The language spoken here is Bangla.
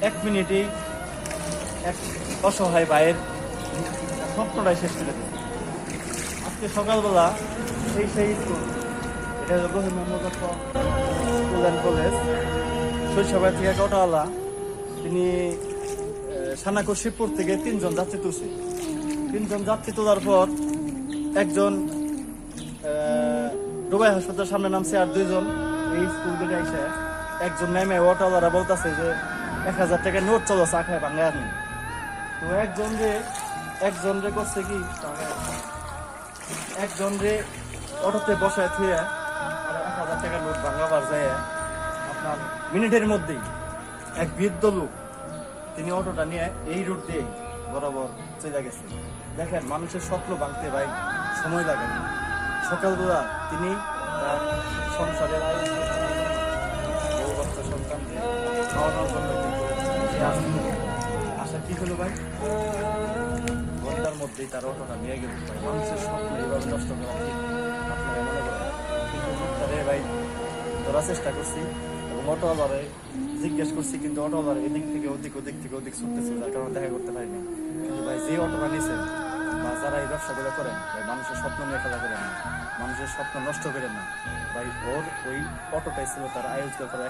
এক মিনিটেই এক অসহায় ভাইয়ের স্বপ্নটাই শেষ করে দিচ্ছে। আজকে সকালবেলা সেই স্কুল, এটা হলো রহিম মোহাম্মদ স্কুল অ্যান্ড কলেজ, শৈশবের থেকে একটা অটোওয়ালা, তিনি সানাকুর শিবপুর থেকে 3 জন যাত্রী তুলছে। 3 জন যাত্রী তোলার পর একজন দুবাই হাসপাতালের সামনে নামছে, আর 2 জন এই স্কুল থেকে এসে একজন নেমে অটোওয়ালারা বলতেছে যে 1000 টাকা নোট চলো চা খায় ভাঙা আনি। তো একজন রে করছে কি, একজন রে অটোতে বসায় থুয়ে আর 1000 টাকা নোট ভাঙাবার যায় আপনার মিনিটের মধ্যেই এক বৃদ্ধ লোক, তিনি অটোটা নিয়ে এই রুট দিয়ে বরাবর চলে গেছে। দেখেন, মানুষের স্বপ্ন ভাঙতে ভাই সময় লাগে না। সকালবেলা তিনি তার সংসারের বউ বাচ্চা সন্তানকে খাওয়ানোর জন্য আশা কি হলো ভাই, ঘন্টার মধ্যেই তার অটোটা নিয়ে গেল। ভাই, মানুষের স্বপ্ন এইভাবে নষ্ট করা ঠিক আপনারা মনে করেন? কিন্তু তারে ভাই ধরার চেষ্টা করছি এবং অটোওয়ালারে জিজ্ঞেস করছি, কিন্তু অটোওয়ালার এদিক থেকে ওদিক ছুটতেছে, যার কারণে দেখা করতে পারিনি। কিন্তু ভাই, যে অটোটা নিয়েছেন বা যারা এই ব্যবসাগুলো করেন ভাই, মানুষের স্বপ্ন নিয়ে খেলা করেন না, মানুষের স্বপ্ন নষ্ট করেন না ভাই। ওই অটোটাই ছিল তার আয়োজন করা